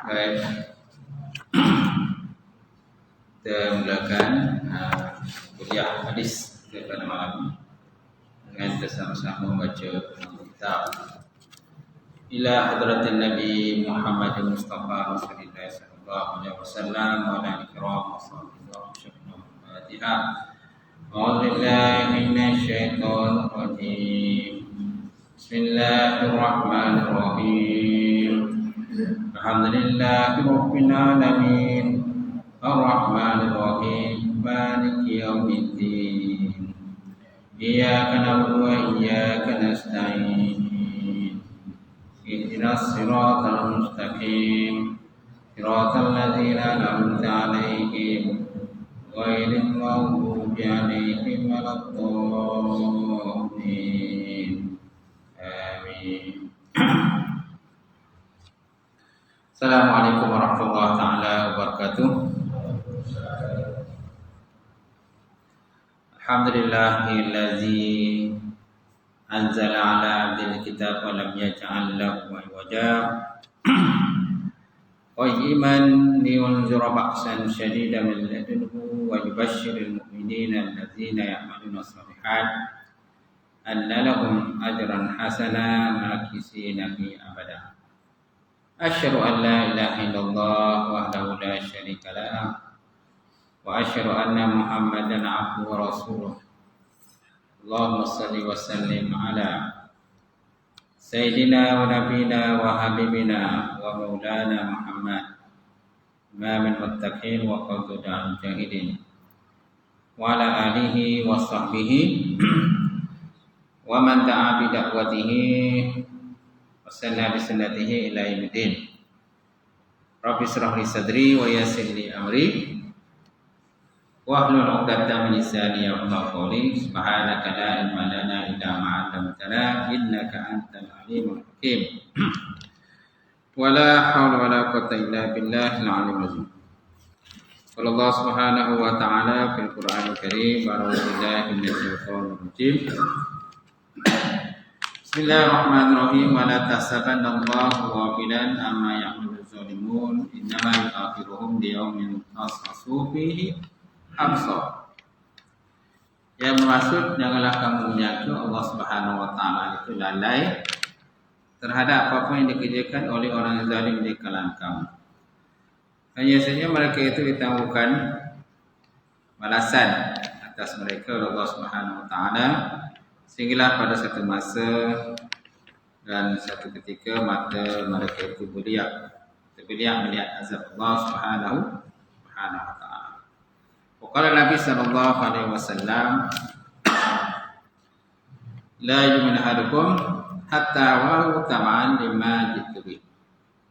Baik, kita mulakan kuliah hadis pada malam dengan bersama-sama membaca kitab ila hadratin Nabi Muhammad Mustafa Rasulullah sallallahu alaihi wasallam wa ala kiram wassallallahu Fatihah. A'udzu billahi minasyaitonir rajim. Bismillahirrahmanirrahim. Alhamdulillahi rabbil alamin. Ar-Rahmanir Rahim. Maliki yaumiddin. Iyyaka na'budu wa iyyaka nasta'in. Ihdinas siratal mustaqim. Siratal ladzina an'amta 'alaihim ghairil maghdubi 'alaihim waladdallin. Amin. Assalamualaikum warahmatullahi taala wabarakatuh. Alhamdulillahillazi anzala ala abdil kitab wa lam yaj'al lahu iwaja. Qayyiman liyunzira ba'san shadidan min ladunhu wa yubashshiril mu'minina allazina ya'maluna shalihat anna lahum ajran hasana makisina fi abada. Asyhadu an la ilaha illallah wahdahu la syarika lah wa asyhadu anna Muhammadan abduhu wa rasuluh. Allahumma shalli wa sallim ala sayyidina wa nabiyina wa habibina wa maulana Muhammad imamil muttaqin wa qadudul jahidin wa ala alihi wa sahbihi wa man da'a bi da'watihi wasanna bi sunnatihi ila yaumiddin. Rabbi shrah li sadri wa yassir li amri wa hlul 'uqdatam min lisani yafqahu qawli. Subhanaka la ilma lana illa ma 'allamtana innaka antal alimul hakim. Wala haula wala quwwata illa billahil 'aliyyil 'azim. Qala Allah subhanahu wa ta'ala fil Qur'anil Karim, a'udzu billahi minasy syaithanir rajim. Bismillahirrahmanirrahim. Wa la tahsabannallaha ghafilan amma ya'malul zalimun innama yu'akhiruhum liyaumin tashkhasu fihi absar. Yang bermaksud, janganlah kamu menyangka Allah Subhanahu wa taala itu lalai terhadap apa yang dikerjakan oleh orang zalim di kalangan kamu. Hanya saja mereka itu ditangguhkan balasan atas mereka oleh Allah Subhanahu wa taala, sehinggalah pada satu masa dan satu ketika mata mereka itu beliak melihat azab Allah Subhanahu wa taala. Qala Nabi sallallahu alaihi wasallam, la yu'minu ahadukum hatta wa tama'an lima jitu bi.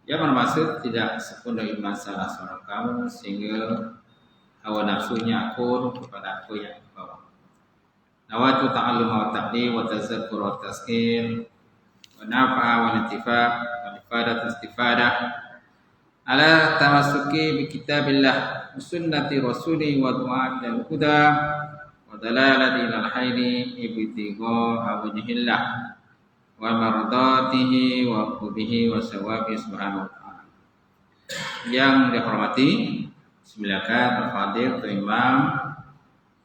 Yang bermaksud tidak sempurna iman salah seorang kamu sehingga hawa nafsunya akur kepada apa yang dibawa. Nawatu ta'allum wa ta'lim wa tazakkur wa tazkir wa nafa'a wa intifa' wa ifadah istifadah ala tamassuki bi kitabillah wa sunnati rasuli wa du'a ila al-huda wa dalalati ila al-khairi ibtigha wajhillah wa mardatihi wa qubihi wa sawabi subhanahu wa ta'ala. Yang dihormati, silakan al-fadil Tuan Imam,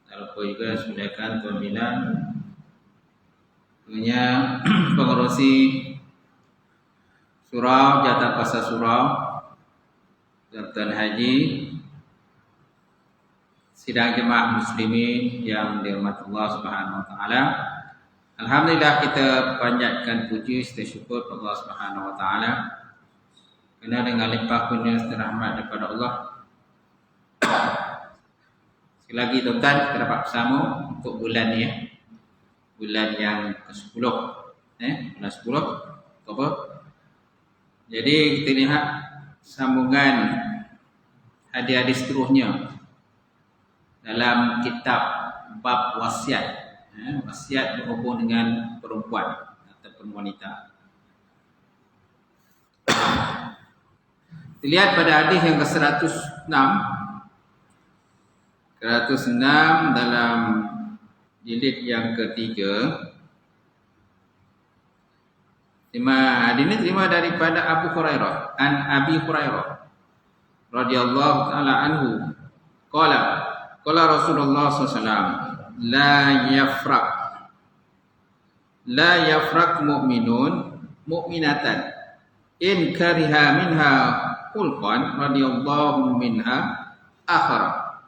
lalu juga silakan Tuan Bilal, punya pengurusi surau, jatah pasar surau, dan Tuan Haji, sidang jemaah muslimin yang dirahmati Allah Subhanahu wa taala. Alhamdulillah, kita panjatkan puji serta syukur kepada Allah Subhanahu wa taala kerana dengan limpah kurnia serta rahmat daripada Allah, sekali lagi tuan-tuan kita dapat bersama untuk bulan ni, bulan yang ke-10, bulan 10 Oktober. Jadi kita lihat sambungan hadis-hadis seterusnya dalam kitab bab wasiat. Wasiat berhubung dengan perempuan ataupun wanita. Kita lihat pada hadis yang ke-106 dalam jilid yang ketiga, Hadis ini terima daripada Abu Hurairah, an Abi Hurairah radhiyallahu taala anhu. Qala Rasulullah sallallahu alaihi wasallam, la yafraq mu'minun mu'minatan in kariha minha khulqan radhiyallahu minha akhara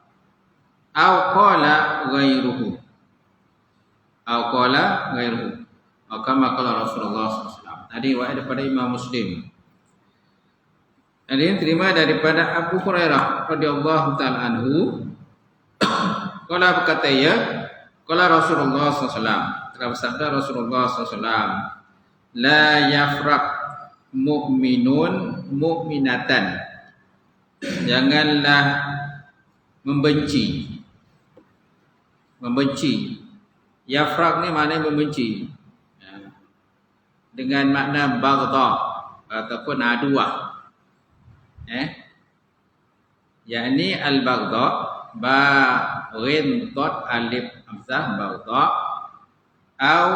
aw qala ghairuhu kama qala Rasulullah sallallahu alaihi wasallam. Tadi riwayat daripada Imam Muslim. Ini terima daripada Abu Hurairah radhiyallahu taala anhu. Qala berkata ya, qala Rasulullah sallallahu alaihi wasallam, telah bersabda Rasulullah sallallahu alaihi wasallam, la yafraq mu'minun mu'minatan. Janganlah membenci. Yafraq ni maknanya membenci. Dengan makna baghdha ataupun aduah. Yakni al-baghdha ba ghin dot alif hamzah baghdha au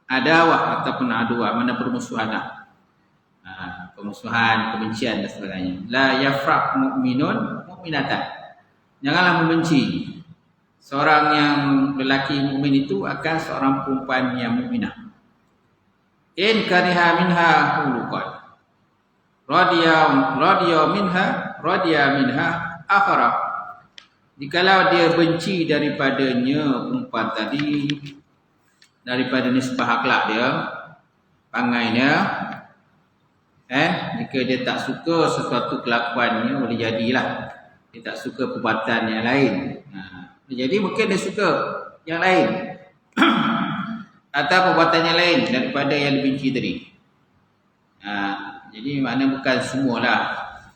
adawah ataupun aduah, mana permusuhan lah. Permusuhan, kebencian dan sebagainya. La yafraq mu'minun mu'minatan. Janganlah membenci seorang yang lelaki mukmin itu akan seorang perempuan yang mukminah. In kariha minha khuluqan radiya minha akhara. Jikalau dia benci daripadanya perempuan tadi, daripada nisbah akhlak dia, pangainya, jika dia tak suka sesuatu kelakuannya, boleh jadilah dia tak suka perbuatan yang lain. Jadi mungkin dia suka yang lain atau perbuatan yang lain daripada yang dibenci tadi. Jadi maknanya bukan semualah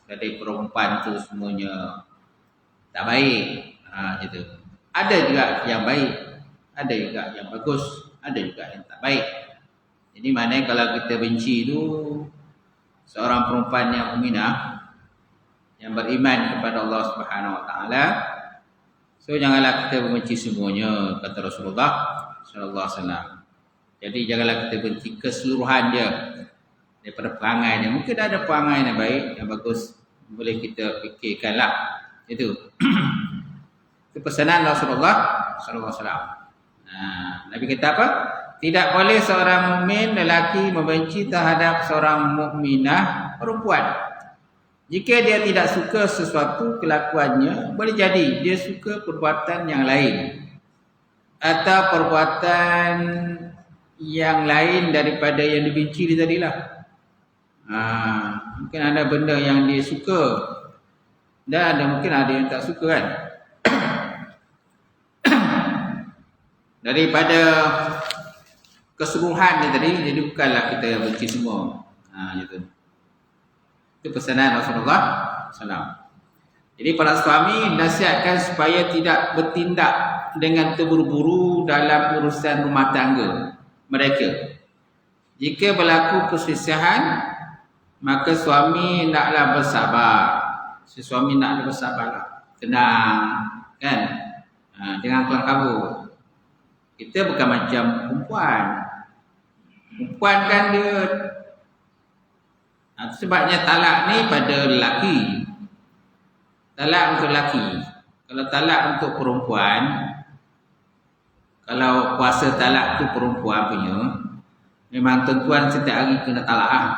dari perempuan tu semuanya tak baik. Gitu. Ada juga yang baik, ada juga yang bagus, ada juga yang tak baik. Jadi maknanya kalau kita benci tu seorang perempuan yang mukminah yang beriman kepada Allah Subhanahu Wa Taala, so janganlah kita membenci semuanya, kata Rasulullah sallallahu alaihi wasallam. Jadi janganlah kita benci keseluruhan dia daripada perangai dia. Mungkin ada perangai yang baik, yang bagus, boleh kita fikirkanlah. Itu pesanan Rasulullah sallallahu alaihi wasallam. Nabi kata apa? Tidak boleh seorang mukmin lelaki membenci terhadap seorang mukminah perempuan. Jika dia tidak suka sesuatu kelakuannya, boleh jadi dia suka perbuatan yang lain atau perbuatan yang lain daripada yang dibenci dia tadilah. Mungkin ada benda yang dia suka dan mungkin ada yang tak suka kan. Daripada keseluruhan dia tadi, jadi bukanlah kita benci semua. Gitu. Itu pesanan Rasulullah SAW. Jadi para suami nasihatkan supaya tidak bertindak dengan terburu-buru dalam urusan rumah tangga mereka. Jika berlaku perselisihan, maka suami naklah bersabar. Si suami naklah bersabarlah. Tenang, kan? Jangan kelang kabut. Kita bukan macam perempuan. Perempuan kan dia sebabnya talak ni pada lelaki. Talak untuk lelaki. Kalau talak untuk perempuan, kalau kuasa talak tu perempuan punya, memang tuan-tuan setiap hari kena talak.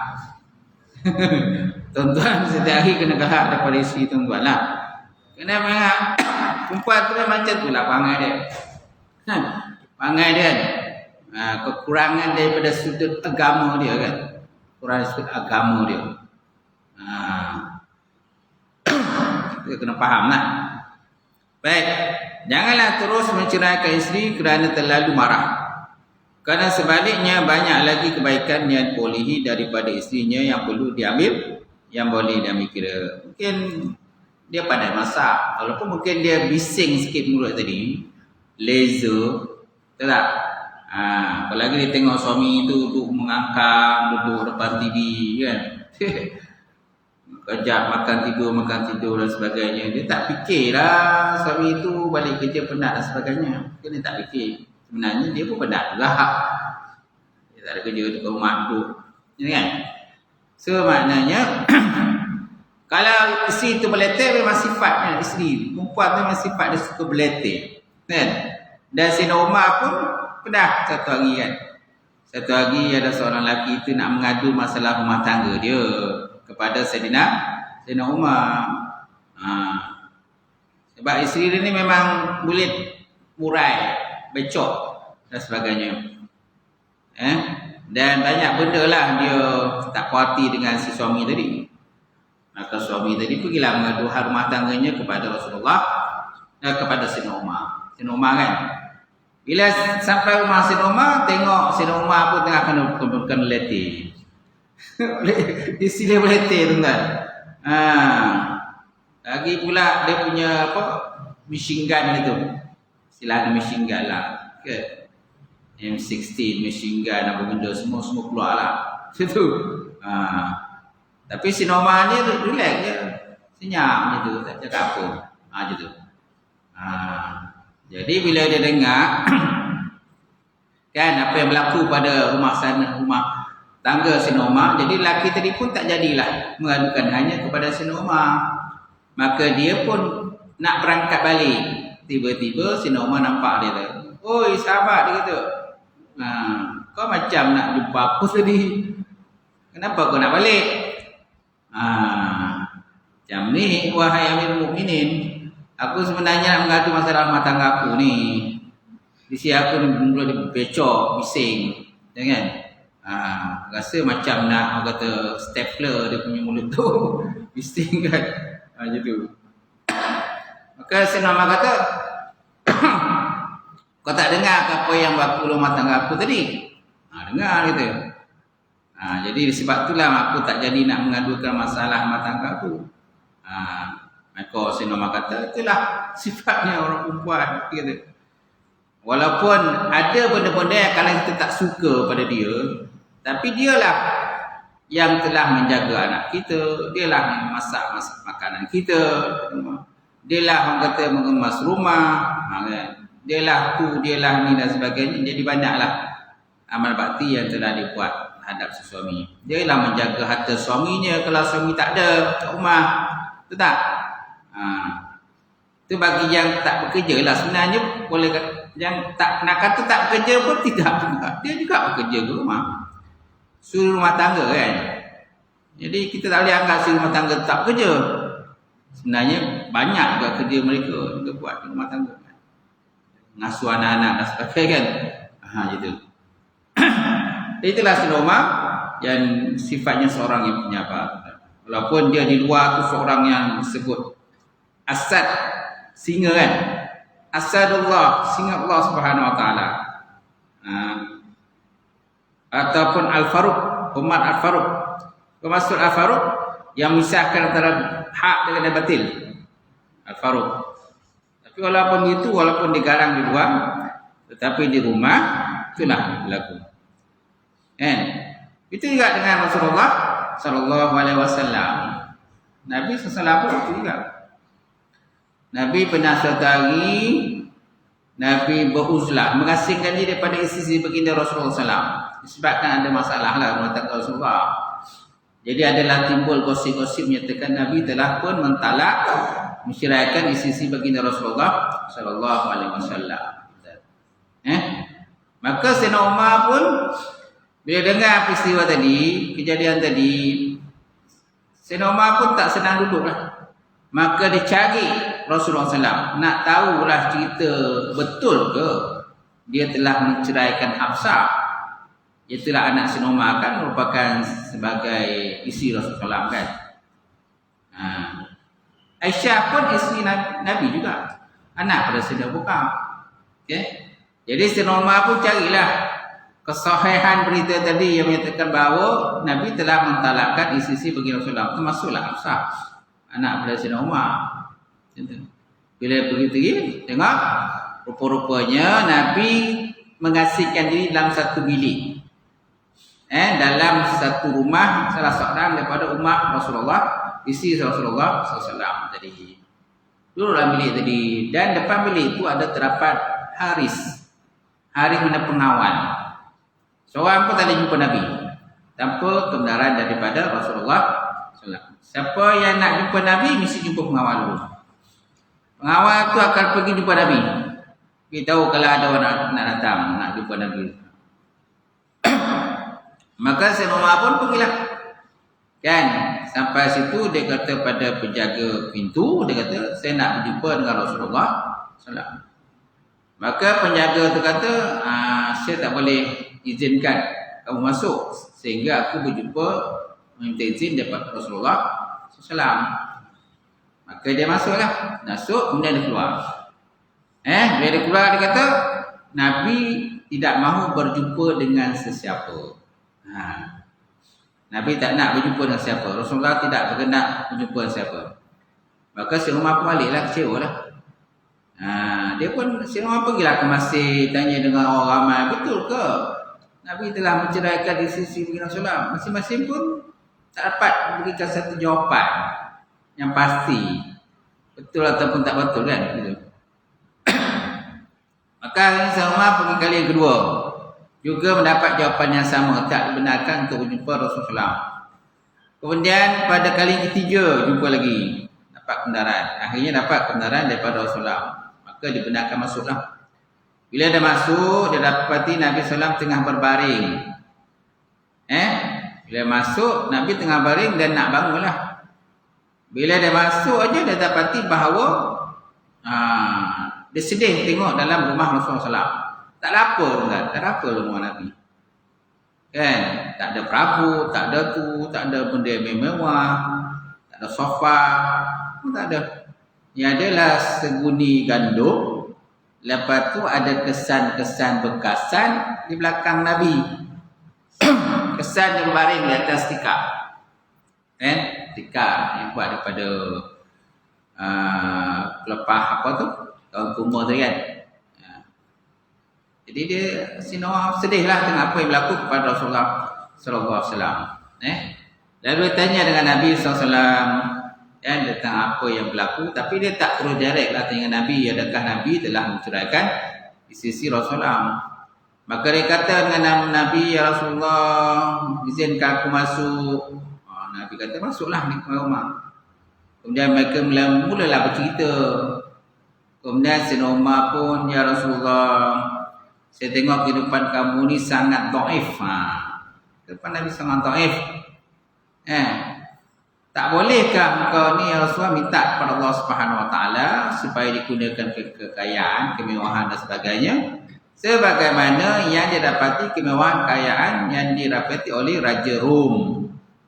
Tuan-tuan setiap hari kena galak daripada isteri tuan-tuan lah. Kena memang perempuan tu macam tu lah perangai dia. Perangai dia kekurangan daripada sudut agama dia kan. Kurang sudut agama dia. Kita kena faham lah. Baik, janganlah terus menceraikan isteri kerana terlalu marah. Kerana sebaliknya banyak lagi kebaikan yang dibolehi daripada isterinya yang perlu diambil, yang boleh diambil kira. Mungkin dia pandai masak, walaupun mungkin dia bising sikit mulut tadi, laser, betul tak? Apalagi dia tengok suami tu duduk mengangkang, duduk depan TV kan. Kejap makan tidur dan sebagainya. Dia tak fikirlah suami itu balik kerja penat dan sebagainya. Dia tak fikir. Sebenarnya dia pun penat juga. Dia tak ada kerja dekat rumah tu. Kan? So maknanya kalau isteri tu berleter memang sifatnya isteri. Perempuan tu memang sifat dia suka berleter. Kan? Dan Sayyidina Umar pun pernah satu hari kan. Satu hari ada seorang lelaki itu nak mengadu masalah rumah tangga dia kepada Sayyidina Umar. Sebab isteri dia ni memang bulit murai, becok dan sebagainya. Dan banyak benda lah dia tak puati dengan si suami tadi. Maka suami tadi pergilah mengadu hal rumah tangganya kepada Rasulullah dan kepada Sayyidina Umar. Sayyidina Umar kan. Bila sampai rumah Sayyidina Umar, tengok Sayyidina Umar pun tengah kena letih. Istilah letih tu kan. Lagi pula dia punya machine gun itu. Istilahnya machine gun lah. Okay. M16 machine gun apa benda semua keluar lah. Situ. Tapi si Norma ni relax je. Senyap je tu, tak cakap apa. Macam tu. Jadi bila dia dengar kan apa yang berlaku pada rumah tangga si Norma, jadi lelaki tadi pun tak jadilah mengadukan hanya kepada si Norma. Maka dia pun nak berangkat balik. Tiba-tiba si Norma nampak dia tu. Oi sahabat, dia kata. Kau macam nak jumpa aku tadi. Kenapa kau nak balik? Macam ni, wahai Amirul Mukminin, aku sebenarnya nak mengadu masalah rumah tangga aku ni. Di sini aku mula becok, bising. Kan? Rasa macam nak, orang kata, stapler dia punya mulut tu. Bising kan? Macam tu. Maka Sayyidina kata, kau tak dengar apa yang berlaku rumah tangga aku tadi? Dengar gitu. Jadi sebab itulah aku tak jadi nak mengadukan masalah rumah tangga aku. Maka Sayyidina kata, itulah sifatnya orang perempuan gitu. Walaupun ada benda-benda yang kalau kita tak suka pada dia, tapi dialah yang telah menjaga anak kita, dialah yang masak makanan kita, dialah orang kata mengemas rumah, dialah tu, dialah ni dan sebagainya. Jadi banyaklah amal bakti yang telah dibuat terhadap si suami. Dialah menjaga harta suaminya kalau suami tak ada kat rumah. Betul tak? Itu bagi yang tak bekerja lah. Sebenarnya boleh yang tak nak kata tak bekerja pun tidak juga. Dia juga bekerja ke rumah. Suri rumah tangga kan. Jadi kita tak boleh anggap suri rumah tangga tak bekerja. Sebenarnya banyak juga kerja mereka juga buat di rumah tangga. Ngasuh anak-anak dan sebagainya kan. Gitu. Itulah Sayyidina Umar yang sifatnya seorang yang penyabar. Walaupun dia di luar tu seorang yang disebut Asad, singa kan. Asadullah, singa Allah Subhanahu Wa Taala. Ataupun Al-Faruq, Umar Al-Faruq. Maksud Al-Faruq yang memisahkan antara hak dengan batil. Al-Faruq. Tapi walaupun itu, walaupun digarang di luar, tetapi di rumah itulah berlaku. Kan? Itu juga dengan Rasulullah sallallahu alaihi wasallam. Nabi sallallahu alaihi wasallam juga. Nabi pernah suatu hari Nabi beruzlah, mengasingkan diri daripada isteri baginda Rasulullah SAW. Disebabkan ada masalah lah rumah tangga Rasulullah. Jadi adalah timbul gosip-gosip menyatakan Nabi telah pun mentalak, menceraikan isteri baginda Rasulullah sallallahu alaihi wasallam. Maka Sayyidina Umar pun bila dengar peristiwa tadi, kejadian tadi, Sayyidina Umar pun tak senang duduk lah. Maka dia cari Rasulullah SAW. Nak tahulah cerita betul ke dia telah menceraikan Hafsah. Itulah anak Sayyidina Umar kan merupakan sebagai isteri Rasulullah SAW kan. Aisyah pun isteri Nabi juga. Anak pada Sayyidina Abu Bakar. Okay? Jadi Sayyidina Umar pun carilah kesahihan berita tadi yang menyatakan bahawa Nabi telah mentalakkan isteri bagi Rasulullah. Termasuklah Hafsah, anak pada Sayyidina Umar. Bila pergi tengok, rupa-rupanya Nabi mengasihkan diri dalam satu bilik. Dalam satu rumah salah seorang daripada umat Rasulullah, isteri Rasulullah SAW tadi. Duduk dalam bilik tadi, dan depan bilik itu ada terdapat Haris mana pengawal. Seorang pun tak boleh jumpa Nabi tanpa kebenaran daripada Rasulullah SAW. Siapa yang nak jumpa Nabi mesti jumpa pengawal dulu. Pengawal tu akan pergi jumpa Nabi. Beritahu kalau ada orang nak datang nak jumpa Nabi. Maka Sayyidina Umar pun pergilah. Kan? Sampai situ dia kata pada penjaga pintu, dia kata saya nak berjumpa dengan Rasulullah SAW. Maka penjaga tu kata, saya tak boleh izinkan kamu masuk sehingga aku berjumpa minta izin daripada Rasulullah SAW. Maka dia masuklah. Masuk kemudian dia keluar. Bila dia keluar dia kata Nabi tidak mahu berjumpa dengan sesiapa. Nabi tak nak berjumpa dengan siapa. Rasulullah tidak berkenan berjumpa dengan siapa. Maka Sayyidina Umar pun baliklah, kecewa lah. Dia pun Sayyidina Umar pergilah ke masjid, tanya dengan orang ramai, betul ke Nabi telah menceraikan di sisi Rasulullah? Masing-masing pun tak dapat memberikan satu jawapan yang pasti, betul ataupun tak betul kan. Gitu. Maka Sayyidina Umar pergi kali yang kedua, juga mendapat jawapan yang sama, tak dibenarkan untuk berjumpa Rasulullah. Kemudian pada kali yang ketiga jumpa lagi, dapat kebenaran. Akhirnya dapat kebenaran daripada Rasulullah. Maka dibenarkan masuklah. Bila dia masuk, dia dapati Nabi SAW tengah berbaring. Bila masuk, Nabi tengah baring dan nak bangunlah. Bila dia masuk aja dia dapati bahawa dia sedih tengok dalam rumah Rasulullah SAW. Tak ada apa kan? Tak ada apa rumah Nabi. Kan? Tak ada perahu, tak ada tu, tak ada benda mewah, tak ada sofa, tak ada. Yang adalah seguni gandum. Lepas tu ada kesan-kesan bekasan di belakang Nabi. Kesan yang berbaring di atas tikar. Tikar yang buat daripada pelepah apa tu? Daun kurma tu kan. Jadi dia sedihlah tengok apa yang berlaku kepada Rasulullah sallallahu alaihi wasallam. Lalu tanya dengan Nabi sallallahu alaihi wasallam tentang apa yang berlaku, tapi dia tak terus direct lah tanya Nabi, adakah Nabi telah menceraikan di sisi Rasulullah. Maka dia kata dengan Nabi, ya Rasulullah, izinkan aku masuk. Nabi kata masuklah ni ke rumah. Kemudian mereka mulalah bercerita. Kemudian Sayyidina Umar pun, ya Rasulullah, saya tengok kehidupan kamu ni sangat dhaif. Kehidupan Nabi sangat dhaif. Tak bolehkah engkau ni ya Rasulullah minta kepada Allah Subhanahu Wa Taala supaya digunakan kekayaan, kemewahan dan sebagainya, sebagaimana yang didapati kemewahan kekayaan yang didapati oleh Raja Rom,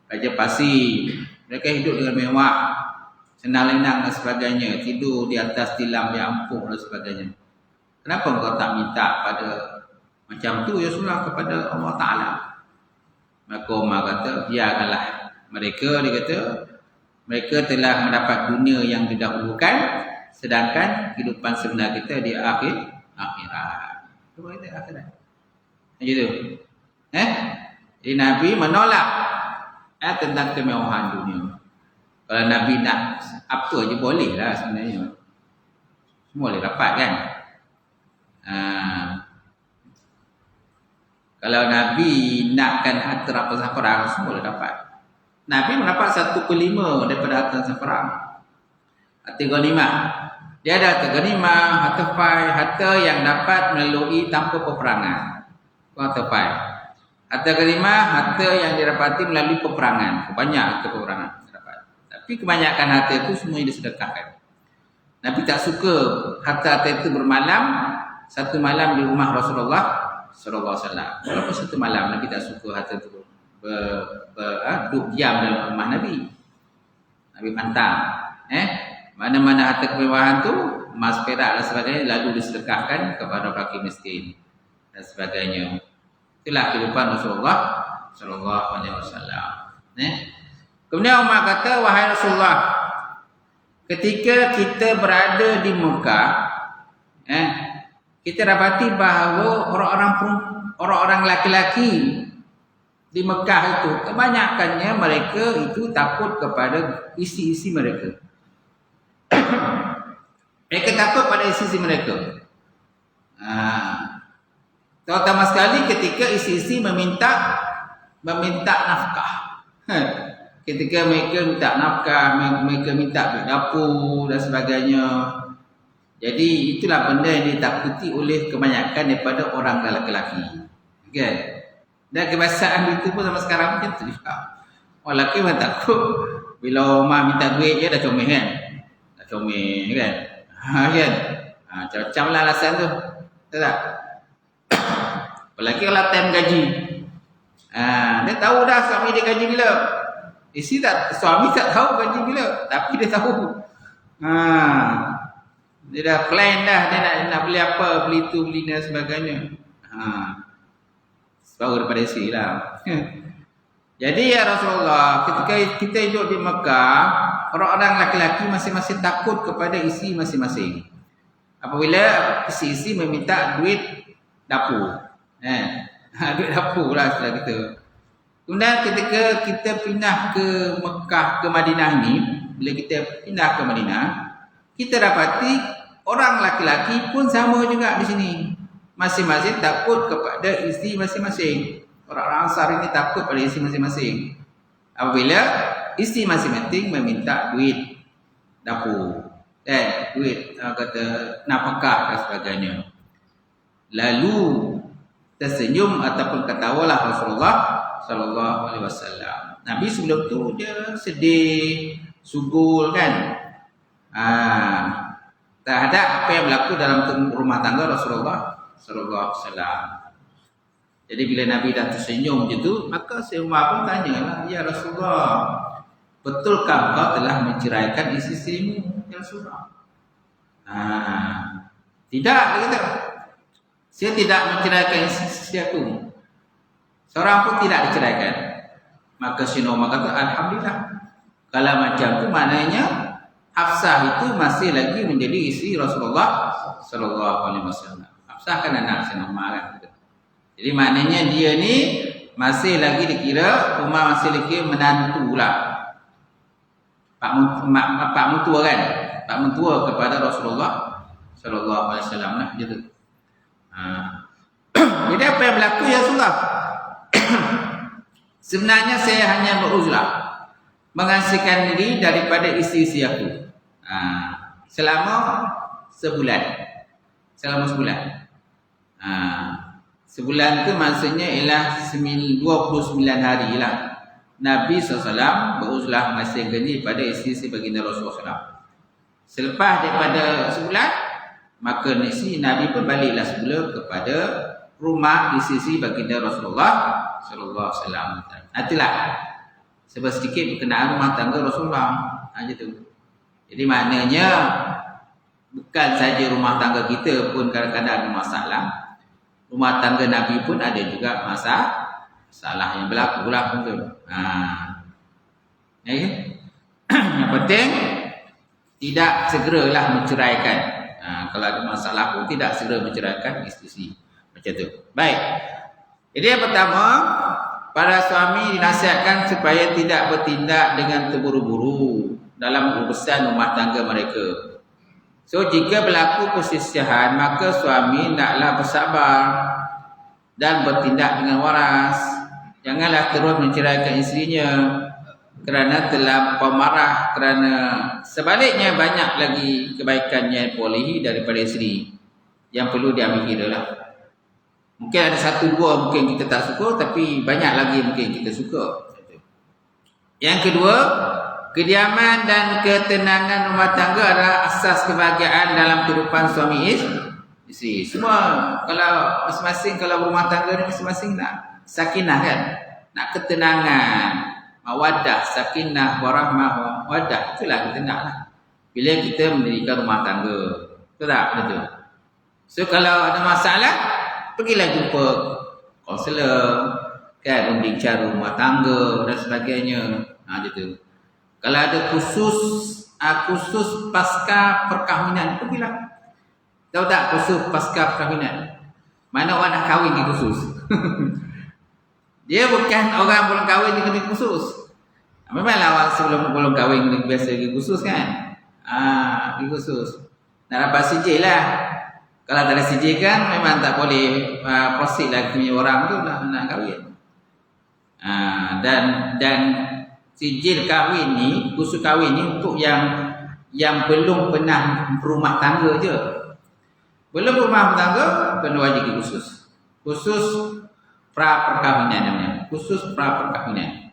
Raja Parsi. Mereka hidup dengan mewah, senang lenang dan sebagainya, tidur di atas tilam yang empuk dan sebagainya. Kenapa engkau tak minta pada macam tu ya Rasulullah kepada Allah Ta'ala? Maka Umar kata, biarkanlah mereka, dia kata, mereka telah mendapat dunia yang didahulukan, sedangkan kehidupan sebenar kita di akhirat. Itu kita akhirat. Macam tu. Jadi Nabi menolak tentang kemewahan dunia. Kalau Nabi nak apa je boleh lah sebenarnya. Semua boleh dapat kan. Kalau Nabi nakkan harta rampasan perang, semua boleh dapat. Nabi mendapat 1/5 daripada harta rampasan perang. Harta ghanimah. Dia ada harta ghanimah, harta fai, harta yang dapat melalui tanpa peperangan. Harta fai. Harta ghanimah, harta yang didapati melalui peperangan. Banyak harta peperangan dapat. Tapi kebanyakan harta itu semuanya disedekahkan. Nabi tak suka harta-harta itu bermalam, satu malam di rumah Rasulullah sallallahu alaihi wasallam. Walaupun satu malam Nabi tak suka harta itu duduk diam dalam rumah Nabi. Nabi pantang. Mana-mana harta kemewahan tu, emas, perak dan sebagainya lalu disedekahkan kepada fakir miskin dan sebagainya. Itulah kehidupan Rasulullah sallallahu alaihi wasallam. Kemudian Umar kata, wahai Rasulullah, ketika kita berada di Mekah, kita dapati bahawa orang-orang laki-laki di Mekah itu kebanyakannya mereka itu takut kepada isi-isi mereka. Mereka takut pada isi-isi mereka. Terutama sekali ketika isi-isi meminta nafkah. Ketika mereka minta nafkah, mereka minta duit dapur dan sebagainya. Jadi itulah benda yang ditakuti oleh kebanyakan daripada orang lelaki-lelaki. Kan? Dan kebiasaan itu pun sampai sekarang macam tu juga. Orang lelaki memang takut bila rumah minta duit dia dah comel kan. Dah comel kan. Kan? Macam-macam lah alasan tu. Tahu tak? Apalagi kalau time gaji. Dia tahu dah suami dia gaji bila. Suami tak tahu gaji bila, tapi dia tahu. Dia dah plan dah, dia nak beli apa, beli tu, beli dan sebagainya. Sebab daripada isteri lah. Jadi ya Rasulullah, ketika kita hidup di Mekah, orang-orang laki-laki masing-masing takut kepada isteri masing-masing. Apabila isteri meminta duit dapur. Duit dapur lah setelah kita. Kemudian ketika kita pindah ke Mekah, ke Madinah ni, bila kita pindah ke Madinah, kita dapati orang laki-laki pun sama juga di sini. Masing-masing takut kepada isteri masing-masing. Orang-orang Ansar ini takut pada isteri masing-masing. Apabila isteri masing-masing meminta duit dapur, duit kata nafkah dan sebagainya. Lalu tersenyum ataupun ketawalah Rasulullah sallallahu alaihi wasallam. Nabi sebelum tu dia sedih, sugul kan. Terhadap apa yang berlaku dalam rumah tangga Rasulullah sallallahu alaihi wasallam. Jadi bila Nabi dah tersenyum gitu, maka si Umar pun tanyalah, "Ya Rasulullah, betulkah kau telah menceraikan isteri-isterimu?" Ya Rasulullah. Tidak, dia kata. Saya tidak menceraikan isteri aku. Seorang pun tidak diceraikan. Maka Sayyidina Umar kata, alhamdulillah. Kalau macam tu maknanya Hafsah itu masih lagi menjadi isteri Rasulullah sallallahu alaihi wasallam. Hafsah kan anak Sayyidina Umar kan. Jadi maknanya dia ni masih lagi dikira Umar masih lagi menantu lah. Pak mentua kan. Pak mentua kepada Rasulullah sallallahu alaihi wasallam lah gitu. Jadi apa yang berlaku ya Rasulullah? Sebenarnya saya hanya beruzlah mengasihkan diri daripada isteri-isteri aku selama sebulan. Sebulan tu maksudnya ialah 29 hari lah. Nabi SAW beruzlah mengasihkan diri pada isteri-isteri baginda Rasulullah SAW. Selepas daripada sebulan, maka Nabi pun baliklah semula kepada rumah isteri baginda Rasulullah sallallahu alaihi wasallam. Itulah sebab sedikit berkenaan rumah tangga Rasulullah. Gitu. Jadi maknanya bukan saja rumah tangga kita pun kadang-kadang ada masalah. Rumah tangga Nabi pun ada juga masalah yang berlaku lah betul. Yang penting tidak segeralah menceraikan. Kalau ada masalah pun tidak segera menceraikan isteri. Macam tu. Baik. Jadi yang pertama, para suami dinasihatkan supaya tidak bertindak dengan terburu-buru dalam urusan rumah tangga mereka. So jika berlaku perselisihan, maka suami hendaklah bersabar dan bertindak dengan waras. Janganlah terus menceraikan isterinya kerana terlampau marah, kerana sebaliknya banyak lagi kebaikan yang bolehi daripada isteri yang perlu diambil kira lah. Mungkin ada satu dua mungkin kita tak suka, tapi banyak lagi mungkin kita suka. Yang kedua, kediaman dan ketenangan rumah tangga adalah asas kebahagiaan dalam kehidupan suami isteri. Semua kalau masing-masing, kalau rumah tangga ni masing-masing nak sakinah kan, nak ketenangan, mawaddah, sakinah, warahmah, mawaddah, itulah kita nak lah bila kita mendirikan rumah tangga. Betul tak? Betul. So kalau ada masalah, pergilah jumpa kaunselor, kan, membincang rumah tangga dan sebagainya. Gitu. Kalau ada khusus pasca perkahwinan, pergilah. Tahu tak khusus pasca perkahwinan? Mana orang nak kahwin di khusus? Dia bukan orang belum kahwin dia kena khusus. Memanglah awal sebelum belum kahwin dia biasa pergi khusus kan? Pergi khusus. Nak dapat sijil lah. Kalau tak ada sijil kan memang tak boleh proceed lagi punya orang tu nak kahwin. Dan sijil kahwin ni, khusus kahwin ni untuk yang belum pernah berumah tangga je. Belum berumah tangga kena wajib khusus. Khusus pra perkahwinan namanya. Khusus pra perkahwinan.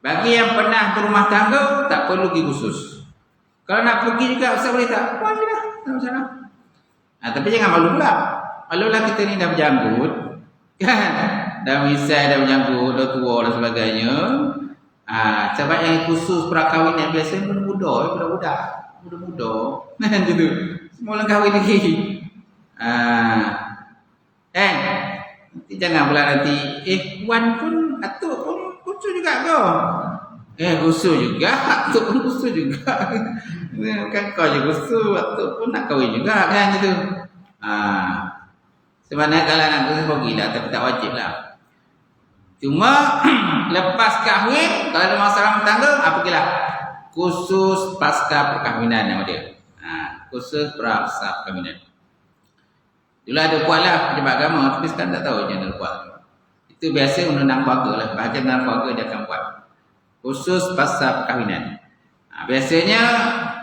Bagi yang pernah berumah tangga tak perlu pergi khusus. Kalau nak pergi juga usah boleh tak? Boleh lah, tak masalah. Tapi jangan malu pula. Malu lah kita ni dah berjanggut, kan? Dah misai, dah berjanggut, dah tua dan sebagainya. Sebab yang khusus perkahwinan biasanya muda-muda, budak-budak. Muda-muda. Gitu. Semua orang kahwin lagi. Nanti jangan pula nanti, Wan pun, atuk pun khusus juga kau. Khusus juga, atuk pun khusus juga. Kan kau je khusus, atuk pun nak kahwin juga kan gitu. Sebenarnya kalau nak khusus pergilah, tapi tak wajib lah. Cuma lepas kahwin, kalau ada masalah rumah tangga, pergilah. Khusus pasca perkahwinan nama dia. Khusus pasca perkahwinan. Dulu ada buat lah pejabat agama, tapi sekarang tak tahu macam mana buat. Itu biasa undang-undang keluarga lah. Bahagian dalam keluarga dia akan buat. Khusus pasca perkahwinan. Biasanya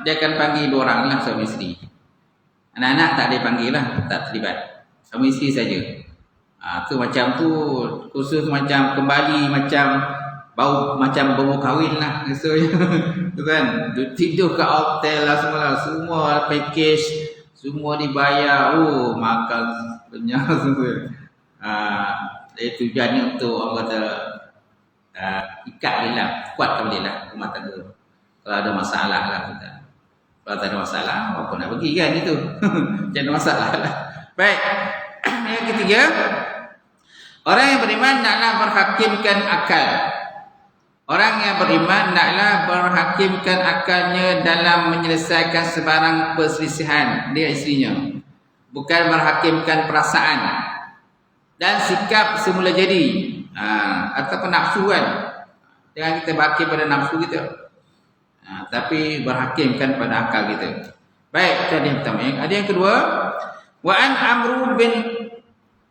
dia akan panggil 2 orang lah, suami isteri. Anak-anak tak ada panggil lah, tak terlibat. Suami isteri saja. Tu macam tu khusus macam kembali macam bau kahwin lah rasanya. Tu kan. Tidur kat hotel lah semua package, semua dibayar. Makan kenyang semua. Tujuannya untuk orang kata ikat dia lah, kuatkan dia lah rumah tangga. Kalau ada masalah lah kita. Kalau tak ada masalah, apa nak pergi kan itu. Jangan ada masalah lah. Baik. Yang ketiga, orang yang beriman naklah berhakimkan akal. Orang yang beriman naklah berhakimkan akalnya dalam menyelesaikan sebarang perselisihan dia isterinya. Bukan berhakimkan perasaan dan sikap semula jadi. Ataupun nafsu kan. Jangan kita berhakim pada nafsu kita. Tapi berhakimkan pada akal kita. Baik, itu yang pertama. Ada yang kedua, wa an Amru bin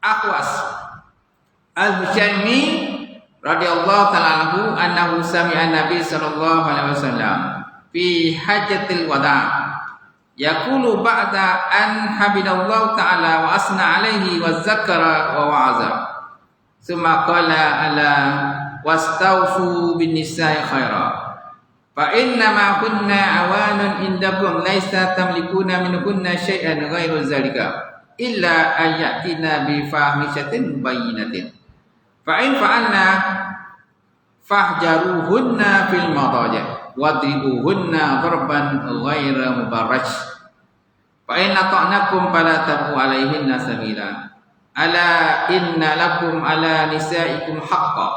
Akhwas Al-Hushaimi radhiyallahu ta'ala anhu annahu sami'a Nabi sallallahu alaihi wasallam fi hajjatil wada' yaqulu ba'da an hamidallahu ta'ala wa asna alaihi wa zakara wa wa'aza summa qala ala wastawsu bin nisa'i khaira fa innama kunna awanun indakum laisa tamlikuna minkunna syai'an ghairu zalika illa ayatina bi fahishatin mubayyinatin fa in fa'alna fahjaruhunna fil madaji' wadribuhunna darban ghaira mubarraj fa in ata'nakum fala tabu alaihinna sabila ala inna lakum ala nisaikum haqqan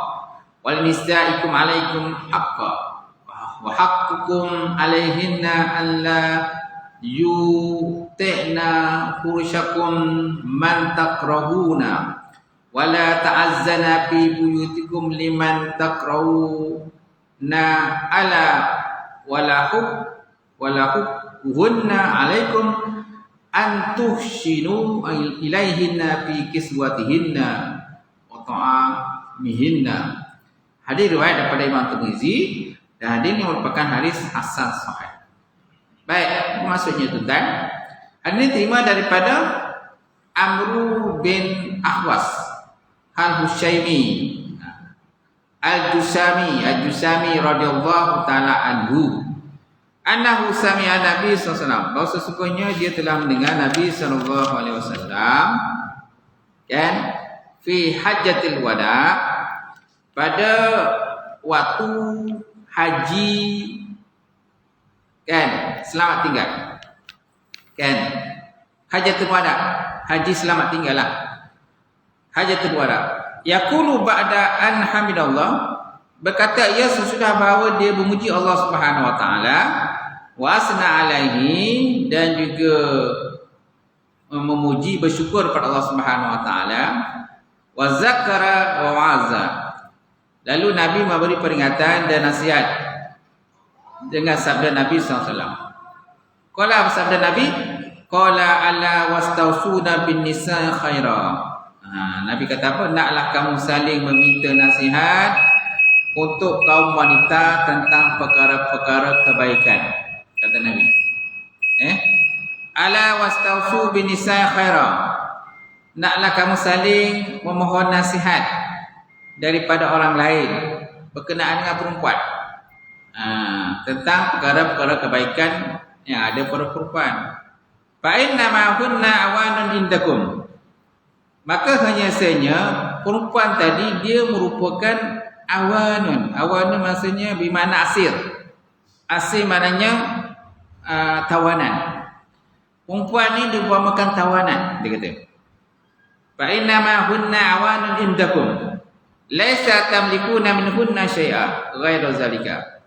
wal nisaikum alaikum haqqan wa haqqukum alaihinna alla yu'tina furushakum man takrahuna wala ta'azzana fi buyutikum liman takrahuna ala wala hubhunna alaikum an tuhsinu ilaihinna fi kiswatihinna wa ta'amihinna. Hadis riwayat daripada Imam Tirmizi dan hadis ini merupakan hadis hasan sahih. Baik, maksudnya tuan, ini terima daripada Amru bin Akhwas Al-Hushaimi Al-Jusami radhiyallahu ta'ala anhu annahu sami'a Nabi sallallahu alaihi wasallam, bahawa sesungguhnya dia telah mendengar Nabi sallallahu alaihi wasallam kan fi hajjatil wada' pada waktu haji kan, selamat tinggal kan, hajatul wada, haji selamat tinggal lah, hajatul wada. Yaqulu ba'da an hamidallah, berkata ia sesudah bahawa dia memuji Allah Subhanahu wa taala, wa asna alaihi, dan juga memuji bersyukur kepada Allah Subhanahu wa taala, wa zakara wa wa'aza. Lalu Nabi memberi peringatan dan nasihat dengan sabda Nabi SAW. Kalau sabda Nabi, Qala ala wastausuna bin nisa khaira. Nabi kata apa? Naklah kamu saling meminta nasihat untuk kaum wanita tentang perkara-perkara kebaikan. Kata Nabi. Ala wastausu bin nisa khaira. Naklah kamu saling memohon nasihat daripada orang lain berkenaan dengan perempuan. Tentang perkara-perkara kebaikan yang ada pada perempuan. Fa inna ma hunna awanun indakum. Maka hanya saja perempuan tadi dia merupakan awanun. Awanun maksudnya bermakna asir. Asir maknanya tawanan. Perempuan ni diumpamakan tawanan, dia kata. Fa inna ma hunna awanun indakum. Laisa tamlikuna minhunna syai'a ghairu zalika.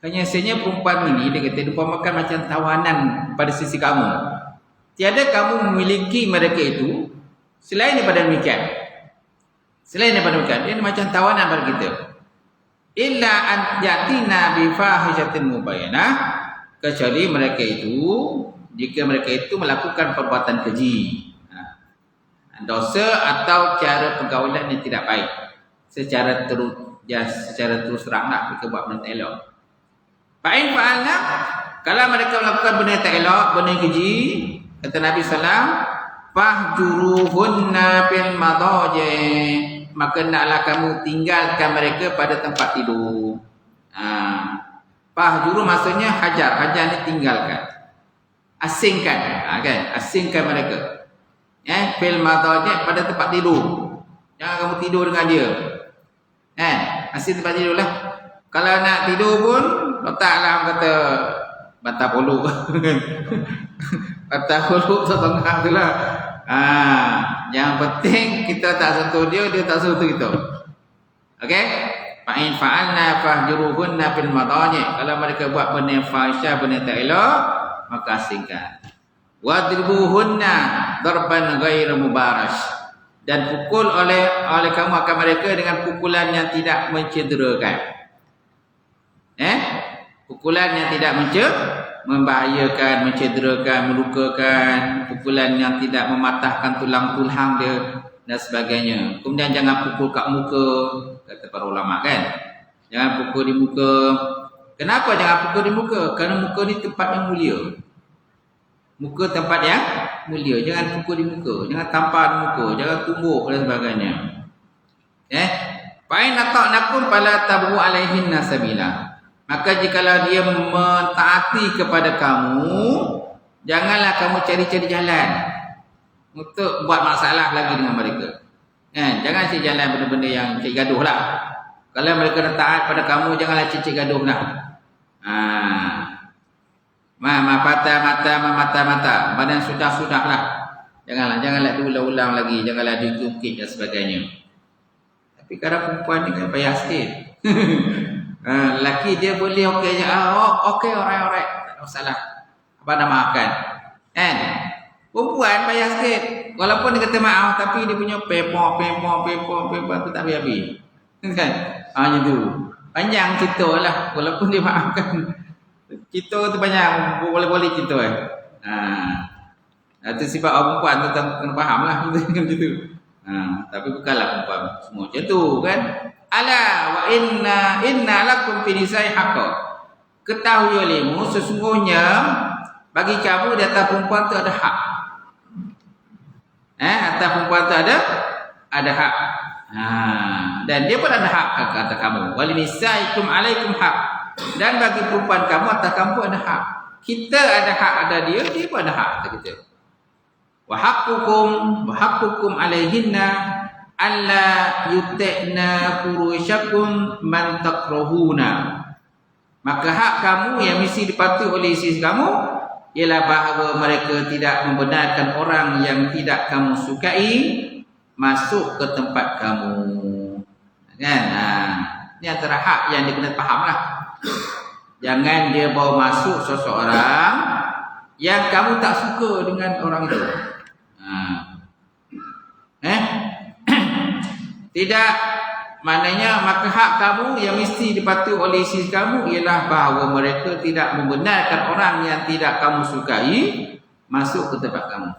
Hanya saja perempuan ini dia kata diumpamakan macam tawanan pada sisi kamu. Tiada kamu memiliki mereka itu selain daripada demikian. Selain daripada demikian, dia macam tawanan pada kita. Illa an yatina bi fahishatin mubayyinah, kecuali mereka itu jika mereka itu melakukan perbuatan keji, dosa atau cara pergaulan yang tidak baik secara terus teranglah mereka buat benda tak elok. Fa'in fa'alna, kalau mereka melakukan benda tak elok, benda keji, kata Nabi SAW, fahjuruhunna fil madaji, maka naklah kamu tinggalkan mereka pada tempat tidur. Fahjuru maksudnya hajar ni tinggalkan, asingkan, kan? Asingkan mereka. Fil madaji, pada tempat tidur. Jangan kamu tidur dengan dia. Asing tempat tidur lah. Kalau nak tidur pun letaklah kata bantal polu. Bantal polu setengah tu lah. Yang penting kita tak sentuh dia, dia tak sentuh kita. Okey? Fa in fa'alna fahjuruhunna fil madaji. Kalau mereka buat benda yang fahisyah, benda tak elok, maka asingkan. Wadribuhunna darban ghairu mubarash. Dan pukul oleh kamu akan mereka dengan pukulan yang tidak mencederakan. Pukulan yang tidak membahayakan, mencederakan, melukakan, pukulan yang tidak mematahkan tulang-tulang dia dan sebagainya. Kemudian jangan pukul kat muka, kata para ulama kan. Jangan pukul di muka. Kenapa jangan pukul di muka? Kerana muka ni tempat yang mulia. Muka tempat yang mulia. Jangan pukul di muka, jangan tampar di muka, jangan tumbuk dan sebagainya. Fa in ata'nakum fala tabu alaihinna sabila. Maka jikalau dia mentaati kepada kamu, janganlah kamu cari-cari jalan untuk buat masalah lagi dengan mereka. Jangan cari jalan benda-benda yang cari gaduh lah. Kalau mereka dah taat pada kamu, janganlah cari gaduh lah. Mata. Badan sudah lah. Janganlah diulang-ulang lagi, janganlah ditukik dan sebagainya. Tapi kadang perempuan ni kan payah sikit. Lelaki dia boleh okey je. Okey, alright, tak ada masalah. Apa nak maafkan? Perempuan payah sikit. Walaupun dia kata maaf, tapi dia punya pepo tu tak habis-habis. Kan? Macam tu. Panjang cerita lah. Walaupun dia maafkan, cerita tu banyak, boleh-boleh cerita itu sebab perempuan tu kena faham lah. Macam tu. Tapi bukanlah perempuan semua macam tu kan. Ala wa inna lakum fi nisai haqqan. Ketahui olehmu sesungguhnya bagi kamu di atas perempuan tu ada hak. Atas perempuan tu ada hak. Dan dia pun ada hak kata kamu. Wal nisaikum alaikum hak. Dan bagi perempuan kamu atas kamu ada hak. Kita ada hak, ada dia pun ada hak kata kita. Wa haqqukum alaihinna alla yut'na furushakum man takrahuna. Maka hak kamu yang mesti dipatuhi oleh isteri kamu ialah bahawa mereka tidak membenarkan orang yang tidak kamu sukai masuk ke tempat kamu. Kan? Ini antara hak yang dia kena fahamlah. Jangan dia bawa masuk seseorang yang kamu tak suka dengan orang itu. Tidak, maknanya maka hak kamu yang mesti dipatuhi oleh isteri kamu ialah bahawa mereka tidak membenarkan orang yang tidak kamu sukai masuk ke tempat kamu.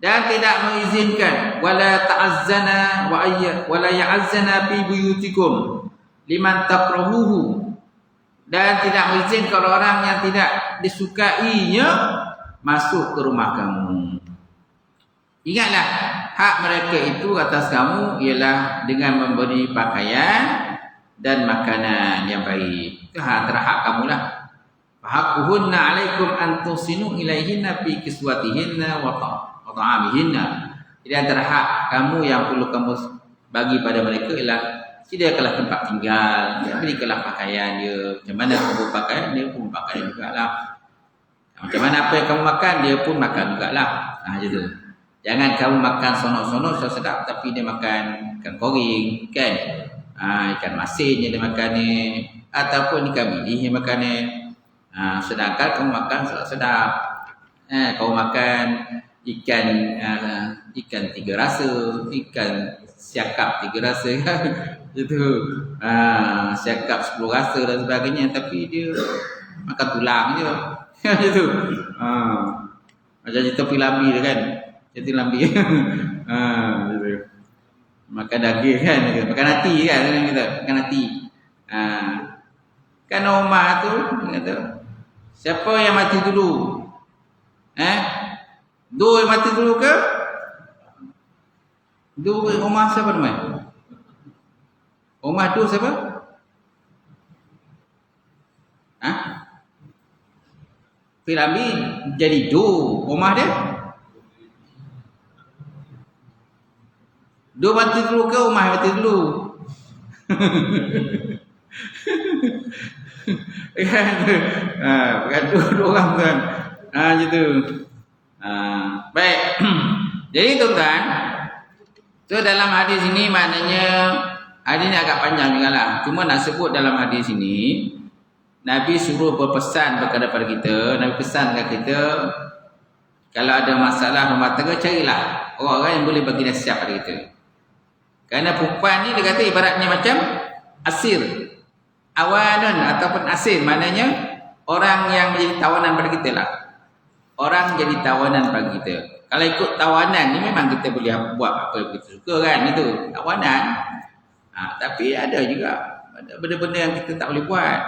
Dan tidak mengizinkan wala ta'azzana wala ya'azzana fi buyutikum liman takrahuhu, dan tidak mengizinkan orang yang tidak disukainya masuk ke rumah kamu. Ingatlah, hak mereka itu atas kamu ialah dengan memberi pakaian dan makanan yang baik. Itu antara hak kamulah. Haquhunna 'alaikum an tusinu ilaihinna fi kiswatihinna wa ta'amihinna. Jadi antara hak kamu yang perlu kamu bagi pada mereka ialah sediakanlah tempat tinggal, berikanlah pakaian dia. Macam mana kamu pakaian, dia pun pakaian jugalah. Macam mana apa yang kamu makan, dia pun makan jugalah. Macam tu. Jangan kamu makan sonok-sonok sedap tapi dia makan ikan koring, kan? Ikan masin yang dia makan ni, ataupun ikan bilis yang makan ni. Sedangkan kamu makan sedap-sedap. Kamu makan ikan tiga rasa, ikan siakap tiga rasa kan. Itu siakap 10 rasa dan sebagainya, tapi dia makan tulang je. Itu. Macam cerita Pilambi tu kan. Cerita Pilambi. Gitu. Makan daging kan, makan hati kan kita, makan hati. Kan Umar tu kata, siapa yang mati dulu? Dua yang mati dulu ke? Dua Umar siapa namanya? Umar tu siapa? Piramid jadi dua Umar dia? Dua mati dulu ke Umar mati dulu? Bukan dua orang kan. Gitu. Baik. Jadi tuan-tuan, so dalam hadis ini maknanya hadis ini agak panjang juga lah. Cuma nak sebut dalam hadis ini, Nabi suruh berpesan kepada kita. Nabi pesan kepada kita, kalau ada masalah rumah tangga, carilah orang-orang yang boleh bagi nasihat pada kita. Kerana perempuan ni dia kata ibaratnya macam asir, awanun ataupun asir, maknanya orang yang menjadi tawanan pada kita lah. Orang jadi tawanan bagi kita. Kalau ikut tawanan ni memang kita boleh buat apa yang kita suka kan, itu tawanan. Tapi ada juga benda-benda yang kita tak boleh buat.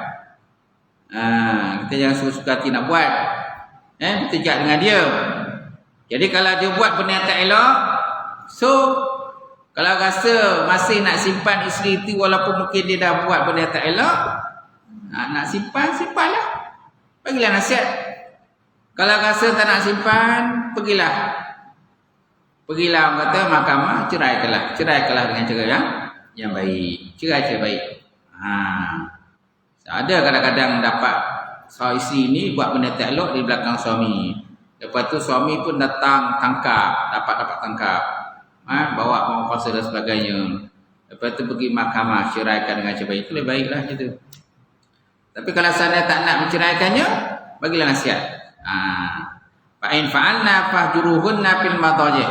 Kita jangan suka hati nak buat. Kita jaga dengan dia. Jadi kalau dia buat benda yang tak elok, so kalau rasa masih nak simpan isteri itu walaupun mungkin dia dah buat benda yang tak elok, nak simpanlah. Bagilah nasihat. Kalau rasa tak nak simpan, pergilah orang kata mahkamah, ceraikanlah dengan cara yang baik. Cerai baik. Ada kadang-kadang dapat suami isteri ni buat benda tak elok di belakang suami. Lepas tu suami pun datang tangkap, dapat tangkap. Bawa orang paksa dan sebagainya. Lepas tu pergi mahkamah, ceraikan dengan cara baik. Itu lebih baiklah gitu. Tapi kalau saya tak nak menceraikannya, bagilah nasihat. Fa in fa'alna fahjuruhunna fil madajih.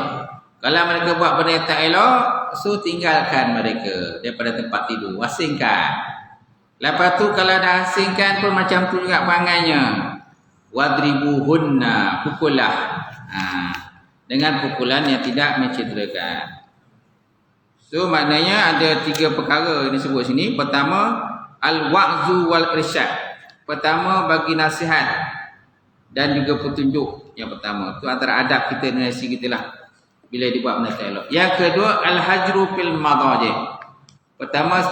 Kalau mereka buat benda yang tak elok, so tinggalkan mereka daripada tempat tidur, asingkan. Lepas tu kalau dah asingkan pun macam tu juga perangannya. Wadribuhunna, pukullah. Dengan pukulan yang tidak mencederakan. So maknanya ada 3 perkara yang disebut sini. Pertama, al-wa'zu wal irsyad. Pertama, bagi nasihat dan juga petunjuk. Yang pertama, itu antara adab kita dengan isteri kita lah bila dibuat benda tak elok. Yang kedua, al-hajru fil madajih. Pertama,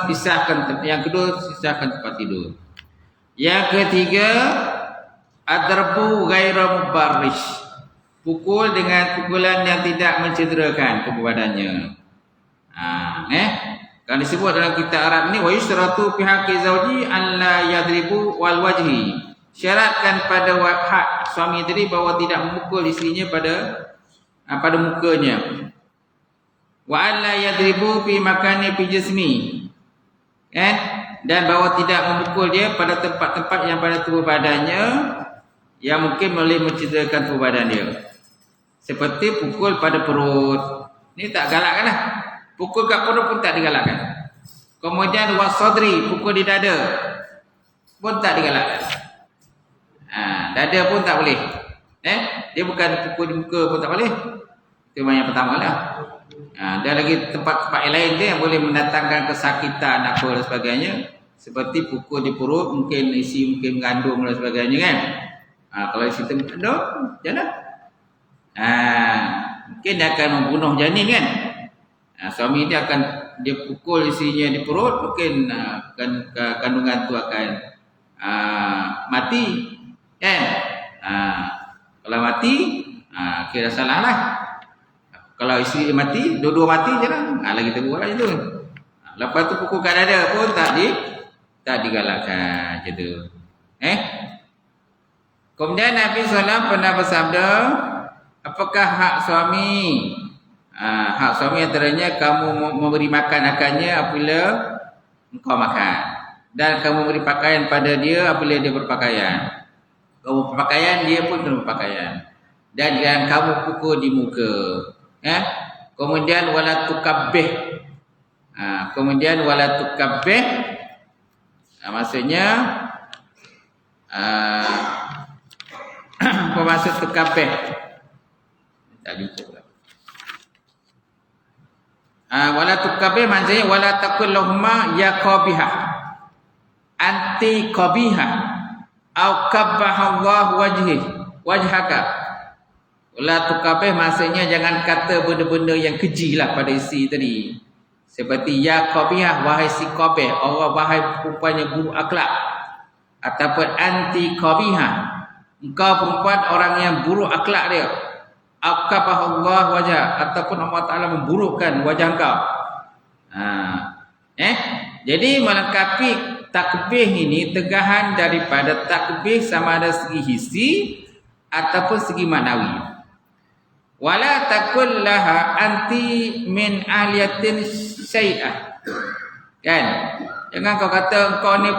yang kedua, pisahkan tempat tidur. Yang ketiga, adarbu ghaira mubarrish. Pukul dengan pukulan yang tidak mencederakan tubuh badannya. Kalau disebut dalam kitab Arab ni, wa yusyratu fi haqqi zawji an la yadribu wal wajhi. Syaratkan pada hak suami tadi bahawa tidak memukul isterinya pada mukanya. Wa an la yadribu fi makani fi jismi. Dan bahawa tidak memukul dia pada tempat-tempat yang pada tubuh badannya yang mungkin boleh mencederakan tubuh badan dia. Seperti pukul pada perut. Ni tak galakkan lah. Pukul kat perut pun tak digalakkan. Kemudian wasadri, pukul di dada pun tak digalakkan. Dada pun tak boleh. Dia bukan pukul di muka pun tak boleh. Itu yang pertama lah. Ada lagi tempat-tempat yang lain tu yang boleh mendatangkan kesakitan apa dan sebagainya. Seperti pukul di perut, mungkin isi mungkin mengandung dan sebagainya kan. Kalau isi mengandung, jangan. Mungkin dia akan membunuh janin kan. Suami dia akan pukul isinya di perut, mungkin kandungan tu akan mati kan. Kalau mati, kira salah lah. Kalau isteri mati, dua-dua mati je lah. Lagi tegur lah itu. Lepas tu pukul kat dada pun tak digalakkan je tu. Kemudian Nabi SAW pernah bersabda, apakah hak suami? Hak suami antaranya kamu memberi makan akannya apabila engkau makan. Dan kamu beri pakaian pada dia apabila dia berpakaian. Kamu berpakaian, dia pun kena berpakaian. Dan jangan kamu pukul di muka. Kemudian wala tukabbih. Kemudian wala tukabbih. Maksudnya apa maksud tukabbih? Tak jumpa. Wala tukabbih maksudnya wala taqul lahumma ya qabihah. Anti qabihah. Au kabbaha Allah wajhaka. La tukabih maksudnya jangan kata benda-benda yang keji lah pada isteri tadi. Seperti ya qabihah, wahai si qabih, Allah wahai perempuan yang buruk akhlak. Ataupun anti qabihah, engkau perempuan orang yang buruk akhlak dia. Aqabah Allah wajah, ataupun Allah Ta'ala memburukkan wajah engkau. Jadi melengkapi takbih ini tegahan daripada takbih sama ada segi hissi ataupun segi maknawi. Wala takul laha anti min ahliyatin syai'ah. Kan? Jangan kau kata kau ni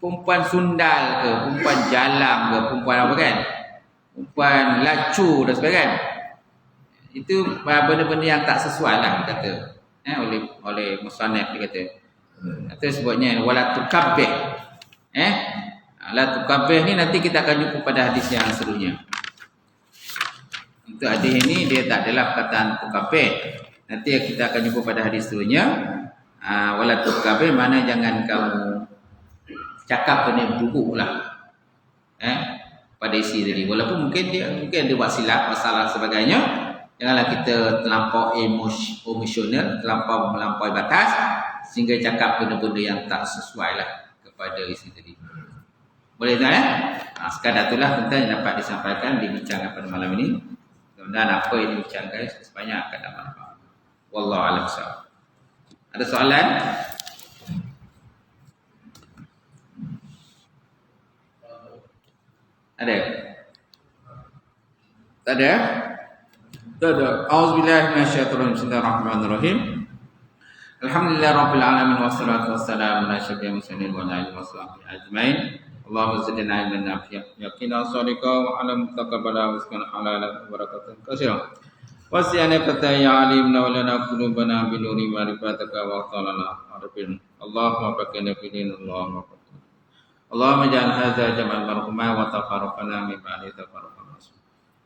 perempuan sundal ke, perempuan jalam ke, perempuan apa kan? Perempuan lacu dan sebagainya. Itu benda-benda yang tak sesuai lah kata. Oleh musannaf dia kata. Itu sebutnya wala tukabbih. La tukabbih ni nanti kita akan jumpa pada hadis yang seterusnya. Untuk hadis ini dia tak adalah perkataan tukabbih. Nanti kita akan jumpa pada hadis seterusnya. Wala tukabbih mana jangan kamu cakap benda buruk lah. Pada isi tadi. Walaupun mungkin dia buat silap, masalah sebagainya. Janganlah kita terlampau emosional, terlampau melampaui batas sehingga cakap benda-benda yang tak sesuai lah kepada isi tadi. Boleh tak sekadar itulah tentang yang dapat disampaikan dibincangkan pada malam ini. Dan apa yang dibincangkan sebanyak akan dapat manfaat. Wallahu a'lam bishawab. Ada soalan? Ada? Tak ada? Tak ada. Auzubillahi minasyaitonir rajim. Bismillahirrahmanirrahim. Alhamdulillahirabbil alamin wassalatu wassalamu ala asyrofil mursalin wa ala alihi washabihi ajmain. Allahumma zidna ilman nafi'an yaqina shadiqa wa ala mutaqabbala wa rizqan halalan wa barakatan katsiran. Wasiyana fataya alimna wa lana qulubana bi nuri ma'rifataka wa talana arfin. Allahumma fakina fi din Allahumma fakina. Allahumma ja'al hadza jam'an marhuma wa tafarraqana min ba'di tafarraqan.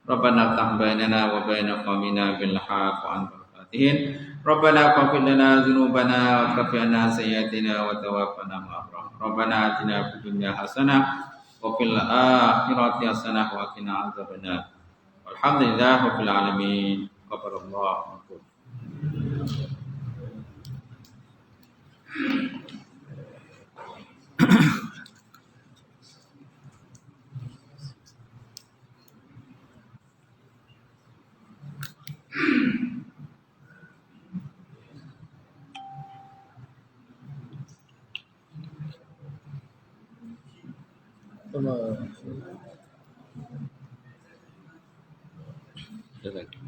Rabbana tahbainana wa baina qawmina bil haqq wa antal fatihin. Rabbana faghfir lana dzunubana wa kaffir 'anna sayyi'atina wa tawaffana ma'al abrar. Rabbana atina fid dunya hasanah wa fil akhirati hasanah wa qina adzabannar. Walhamdulillahi rabbil alamin. Qabarallahu ankum. Terima kasih.